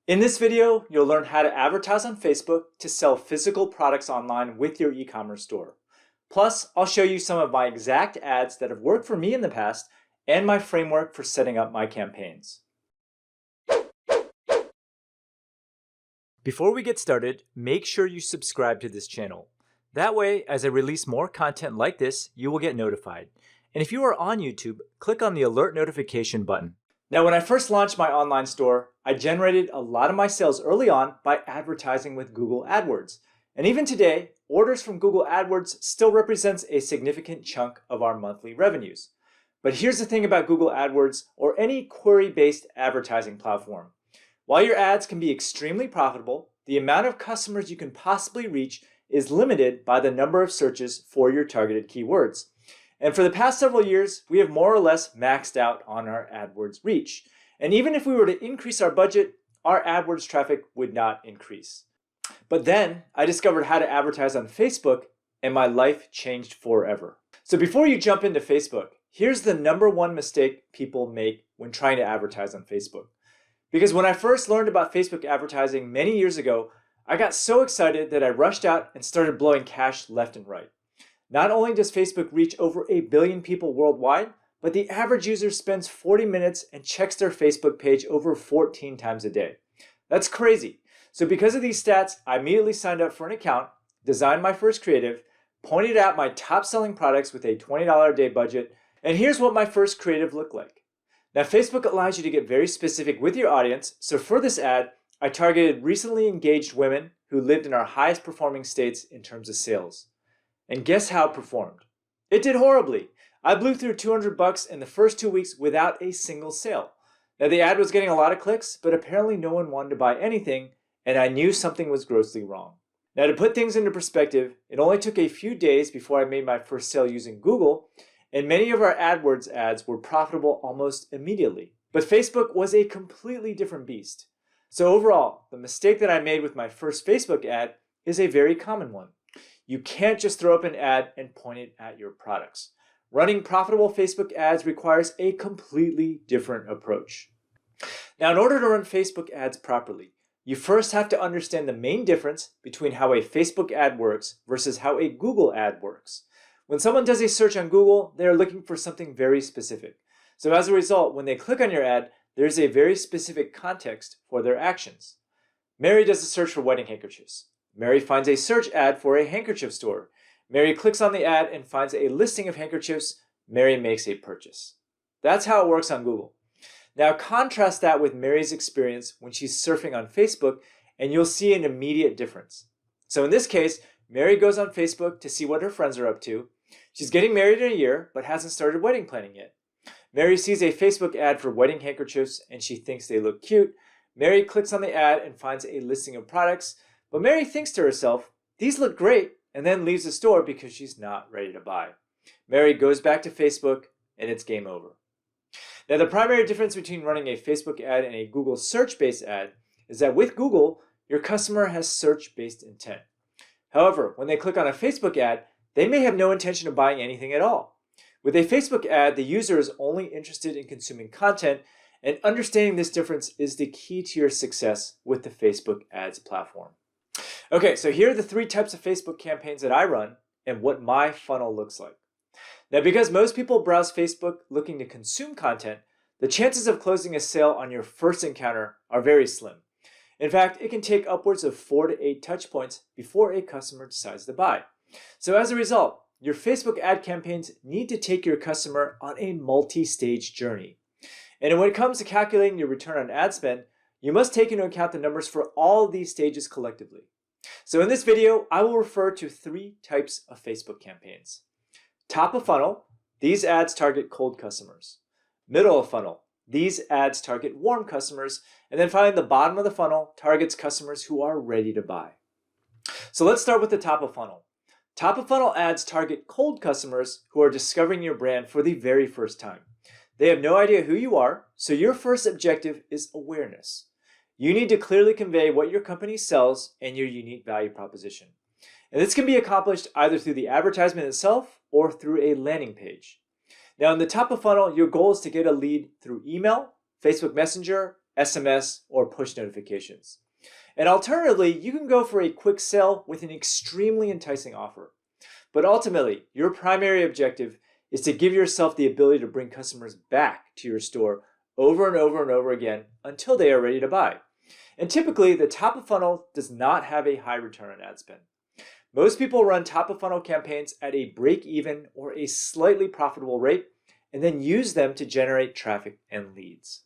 In this video, you'll learn how to advertise on Facebook to sell physical products online with your e-commerce store. Plus, I'll show you some of my exact ads that have worked for me in the past and my framework for setting up my campaigns. Before we get started, make sure you subscribe to this channel. That way, as I release more content like this, you will get notified. And if you are on YouTube, click on the alert notification button. Now, when I first launched my online store, I generated a lot of my sales early on by advertising with Google AdWords. And even today, orders from Google AdWords still represents a significant chunk of our monthly revenues. But here's the thing about Google AdWords or any query-based advertising platform. While your ads can be extremely profitable, the amount of customers you can possibly reach is limited by the number of searches for your targeted keywords. And for the past several years, we have more or less maxed out on our AdWords reach. And even if we were to increase our budget, our AdWords traffic would not increase. But then I discovered how to advertise on Facebook and my life changed forever. So before you jump into Facebook, here's the #1 mistake people make when trying to advertise on Facebook. Because when I first learned about Facebook advertising many years ago, I got so excited that I rushed out and started blowing cash left and right. Not only does Facebook reach over 1 billion people worldwide, but the average user spends 40 minutes and checks their Facebook page over 14 times a day. That's crazy. So because of these stats, I immediately signed up for an account, designed my first creative, pointed out my top selling products with a $20 a day budget, and here's what my first creative looked like. Now, Facebook allows you to get very specific with your audience, so for this ad, I targeted recently engaged women who lived in our highest performing states in terms of sales. And guess how it performed? It did horribly. I blew through $200 in the first 2 weeks without a single sale. Now, the ad was getting a lot of clicks, but apparently no one wanted to buy anything, and I knew something was grossly wrong. Now, to put things into perspective, it only took a few days before I made my first sale using Google, and many of our AdWords ads were profitable almost immediately. But Facebook was a completely different beast. So overall, the mistake that I made with my first Facebook ad is a very common one. You can't just throw up an ad and point it at your products. Running profitable Facebook ads requires a completely different approach. Now, in order to run Facebook ads properly, you first have to understand the main difference between how a Facebook ad works versus how a Google ad works. When someone does a search on Google, they are looking for something very specific. So as a result, when they click on your ad, there's a very specific context for their actions. Mary does a search for wedding handkerchiefs. Mary finds a search ad for a handkerchief store. Mary clicks on the ad and finds a listing of handkerchiefs. Mary makes a purchase. That's how it works on Google. Now contrast that with Mary's experience when she's surfing on Facebook and you'll see an immediate difference. So in this case, Mary goes on Facebook to see what her friends are up to. She's getting married in a year but hasn't started wedding planning yet. Mary sees a Facebook ad for wedding handkerchiefs and she thinks they look cute. Mary clicks on the ad and finds a listing of products. But Mary thinks to herself, these look great, and then leaves the store because she's not ready to buy. Mary goes back to Facebook, and it's game over. Now, the primary difference between running a Facebook ad and a Google search-based ad is that with Google, your customer has search-based intent. However, when they click on a Facebook ad, they may have no intention of buying anything at all. With a Facebook ad, the user is only interested in consuming content, and understanding this difference is the key to your success with the Facebook ads platform. Okay, so here are the 3 types of Facebook campaigns that I run and what my funnel looks like. Now, because most people browse Facebook looking to consume content, the chances of closing a sale on your first encounter are very slim. In fact, it can take upwards of 4 to 8 touch points before a customer decides to buy. So as a result, your Facebook ad campaigns need to take your customer on a multi-stage journey. And when it comes to calculating your return on ad spend, you must take into account the numbers for all of these stages collectively. So in this video, I will refer to 3 types of Facebook campaigns. Top of funnel, these ads target cold customers. Middle of funnel, these ads target warm customers. And then finally, the bottom of the funnel targets customers who are ready to buy. So let's start with the top of funnel. Top of funnel ads target cold customers who are discovering your brand for the very first time. They have no idea who you are, so your first objective is awareness. You need to clearly convey what your company sells and your unique value proposition. And this can be accomplished either through the advertisement itself or through a landing page. Now, in the top of funnel, your goal is to get a lead through email, Facebook Messenger, SMS, or push notifications. And alternatively, you can go for a quick sale with an extremely enticing offer. But ultimately, your primary objective is to give yourself the ability to bring customers back to your store over and over and over again until they are ready to buy. And typically, the top of funnel does not have a high return on ad spend. Most people run top of funnel campaigns at a break-even or a slightly profitable rate and then use them to generate traffic and leads.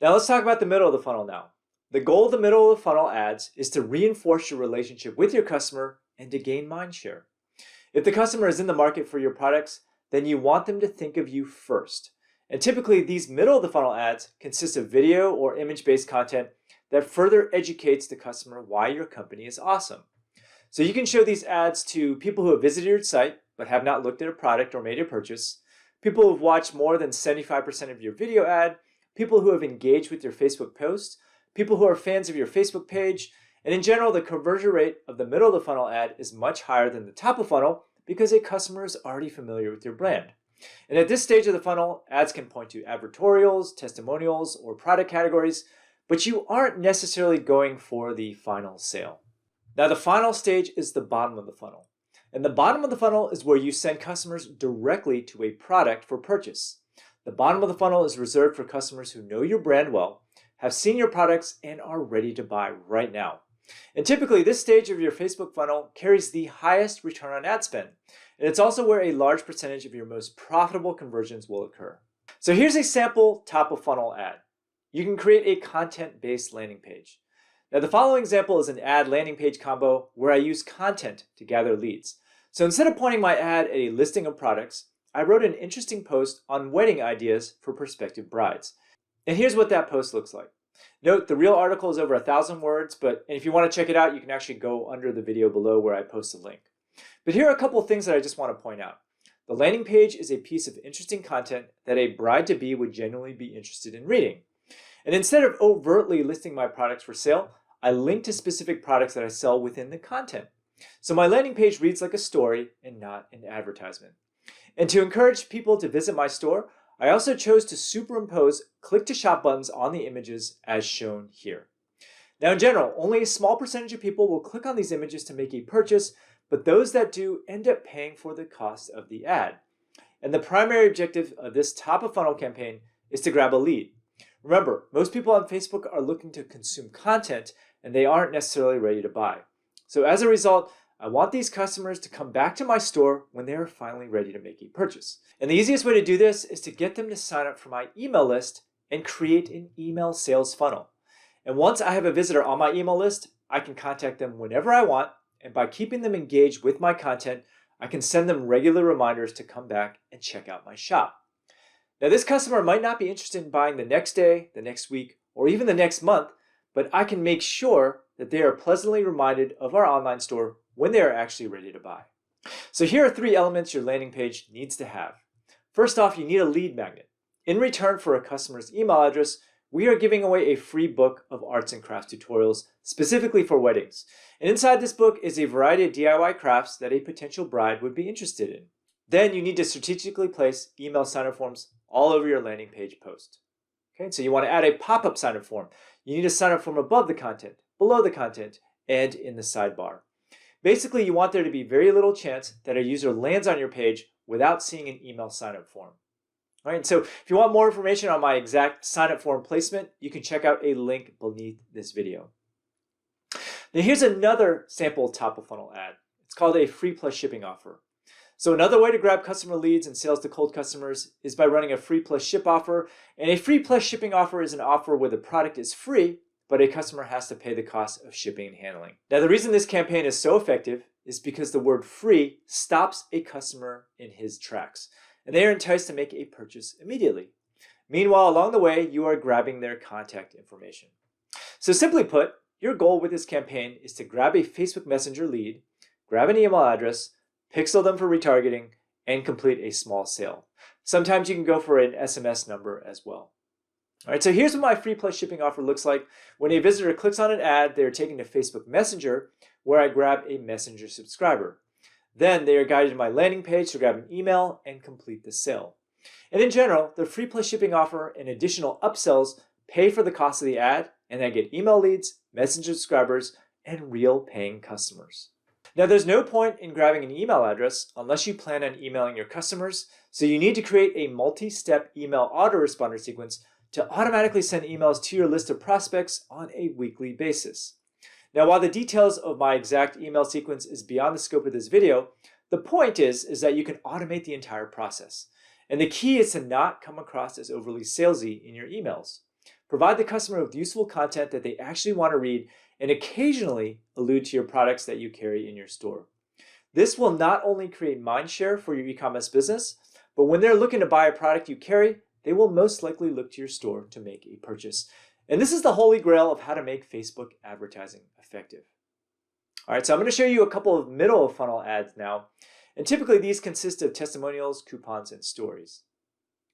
Now let's talk about the middle of the funnel now. The goal of the middle of the funnel ads is to reinforce your relationship with your customer and to gain mind share. If the customer is in the market for your products, then you want them to think of you first. And typically these middle of the funnel ads consist of video or image-based content that further educates the customer why your company is awesome. So you can show these ads to people who have visited your site but have not looked at a product or made a purchase, people who have watched more than 75% of your video ad, people who have engaged with your Facebook post, people who are fans of your Facebook page, and in general, the conversion rate of the middle of the funnel ad is much higher than the top of funnel because a customer is already familiar with your brand. And at this stage of the funnel, ads can point to advertorials, testimonials, or product categories, but you aren't necessarily going for the final sale. Now, the final stage is the bottom of the funnel. And the bottom of the funnel is where you send customers directly to a product for purchase. The bottom of the funnel is reserved for customers who know your brand well, have seen your products, and are ready to buy right now. And typically, this stage of your Facebook funnel carries the highest return on ad spend. And it's also where a large percentage of your most profitable conversions will occur. So here's a sample top of funnel ad. You can create a content-based landing page. Now, the following example is an ad landing page combo where I use content to gather leads. So instead of pointing my ad at a listing of products, I wrote an interesting post on wedding ideas for prospective brides. And here's what that post looks like. Note, the real article is over 1,000 words, but if you want to check it out, you can actually go under the video below where I post a link. But here are a couple of things that I just want to point out. The landing page is a piece of interesting content that a bride-to-be would genuinely be interested in reading. And instead of overtly listing my products for sale, I link to specific products that I sell within the content. So my landing page reads like a story and not an advertisement. And to encourage people to visit my store, I also chose to superimpose click to shop buttons on the images as shown here. Now in general, only a small percentage of people will click on these images to make a purchase, but those that do end up paying for the cost of the ad. And the primary objective of this top of funnel campaign is to grab a lead. Remember, most people on Facebook are looking to consume content and they aren't necessarily ready to buy. So as a result, I want these customers to come back to my store when they are finally ready to make a purchase. And the easiest way to do this is to get them to sign up for my email list and create an email sales funnel. And once I have a visitor on my email list, I can contact them whenever I want, and by keeping them engaged with my content, I can send them regular reminders to come back and check out my shop. Now, this customer might not be interested in buying the next day, the next week, or even the next month, but I can make sure that they are pleasantly reminded of our online store when they are actually ready to buy. So here are 3 elements your landing page needs to have. First off, you need a lead magnet. In return for a customer's email address, we are giving away a free book of arts and crafts tutorials specifically for weddings. And inside this book is a variety of DIY crafts that a potential bride would be interested in. Then you need to strategically place email sign-up forms all over your landing page post. Okay, so you want to add a pop-up sign-up form. You need a sign-up form above the content, below the content, and in the sidebar. Basically, you want there to be very little chance that a user lands on your page without seeing an email sign-up form. All right, so if you want more information on my exact sign-up form placement, you can check out a link beneath this video. Now here's another sample top of funnel ad. It's called a free plus shipping offer. So another way to grab customer leads and sales to cold customers is by running a free plus ship offer. And a free plus shipping offer is an offer where the product is free, but a customer has to pay the cost of shipping and handling. Now the reason this campaign is so effective is because the word free stops a customer in his tracks, and they are enticed to make a purchase immediately. Meanwhile, along the way, you are grabbing their contact information. So simply put, your goal with this campaign is to grab a Facebook Messenger lead, grab an email address, pixel them for retargeting, and complete a small sale. Sometimes you can go for an SMS number as well. All right, so here's what my free plus shipping offer looks like. When a visitor clicks on an ad, they are taken to Facebook Messenger, where I grab a Messenger subscriber. Then they are guided to my landing page to grab an email and complete the sale. And in general, the free plus shipping offer and additional upsells pay for the cost of the ad, and then get email leads, messenger subscribers, and real paying customers. Now, there's no point in grabbing an email address unless you plan on emailing your customers, so you need to create a multi-step email autoresponder sequence to automatically send emails to your list of prospects on a weekly basis. Now, while the details of my exact email sequence is beyond the scope of this video, the point is that you can automate the entire process. And the key is to not come across as overly salesy in your emails. Provide the customer with useful content that they actually want to read, and occasionally allude to your products that you carry in your store. This will not only create mind share for your e-commerce business, but when they're looking to buy a product you carry, they will most likely look to your store to make a purchase. And this is the holy grail of how to make Facebook advertising effective. All right, so I'm going to show you a couple of middle of funnel ads now. And typically these consist of testimonials, coupons, and stories.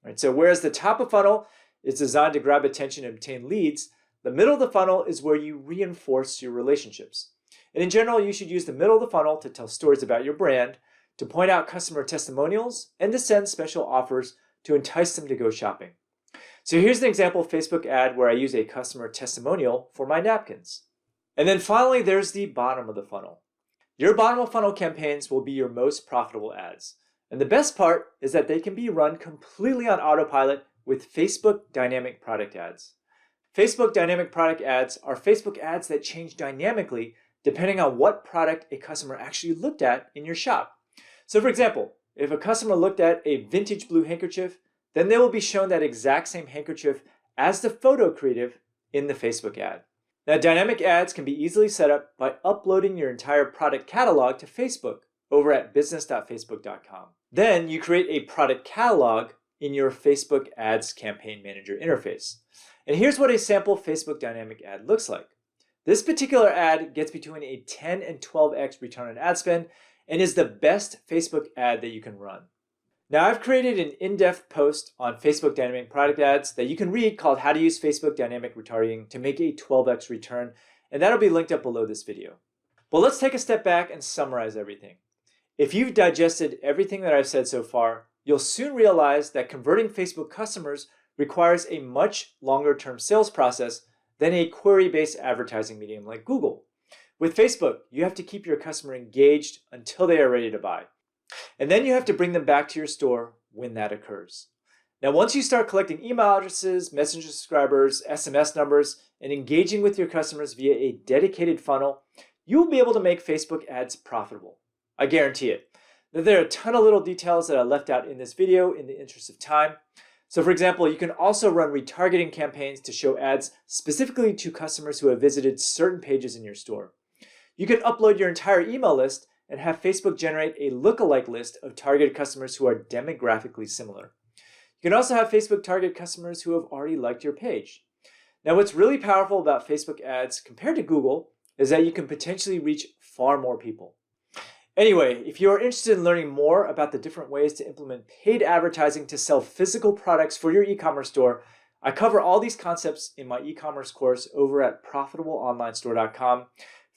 All right, so whereas the top of funnel is designed to grab attention and obtain leads, the middle of the funnel is where you reinforce your relationships. And in general, you should use the middle of the funnel to tell stories about your brand, to point out customer testimonials, and to send special offers to entice them to go shopping. So here's an example Facebook ad where I use a customer testimonial for my napkins. And then finally, there's the bottom of the funnel. Your bottom of funnel campaigns will be your most profitable ads. And the best part is that they can be run completely on autopilot with Facebook dynamic product ads. Facebook dynamic product ads are Facebook ads that change dynamically depending on what product a customer actually looked at in your shop. So for example, if a customer looked at a vintage blue handkerchief, then they will be shown that exact same handkerchief as the photo creative in the Facebook ad. Now, dynamic ads can be easily set up by uploading your entire product catalog to Facebook over at business.facebook.com. Then you create a product catalog in your Facebook Ads Campaign Manager interface. And here's what a sample Facebook dynamic ad looks like. This particular ad gets between a 10 and 12x return on ad spend and is the best Facebook ad that you can run. Now, I've created an in-depth post on Facebook dynamic product ads that you can read called How to Use Facebook Dynamic Retargeting to Make a 12x Return, and that'll be linked up below this video. But let's take a step back and summarize everything. If you've digested everything that I've said so far, you'll soon realize that converting Facebook customers requires a much longer-term sales process than a query-based advertising medium like Google. With Facebook, you have to keep your customer engaged until they are ready to buy. And then you have to bring them back to your store when that occurs. Now, once you start collecting email addresses, messenger subscribers, SMS numbers, and engaging with your customers via a dedicated funnel, you will be able to make Facebook ads profitable. I guarantee it. Now, there are a ton of little details that I left out in this video in the interest of time. So for example, you can also run retargeting campaigns to show ads specifically to customers who have visited certain pages in your store. You can upload your entire email list and have Facebook generate a lookalike list of targeted customers who are demographically similar. You can also have Facebook target customers who have already liked your page. Now, what's really powerful about Facebook ads compared to Google is that you can potentially reach far more people. Anyway, if you are interested in learning more about the different ways to implement paid advertising to sell physical products for your e-commerce store, I cover all these concepts in my e-commerce course over at profitableonlinestore.com.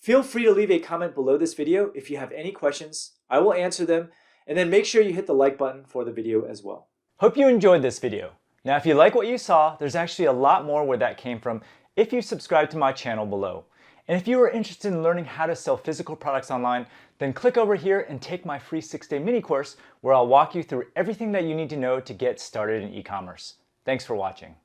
Feel free to leave a comment below this video if you have any questions. I will answer them, and then make sure you hit the like button for the video as well. Hope you enjoyed this video. Now, if you like what you saw, there's actually a lot more where that came from if you subscribe to my channel below. And if you are interested in learning how to sell physical products online, then click over here and take my free 6-day mini course where I'll walk you through everything that you need to know to get started in e-commerce. Thanks for watching.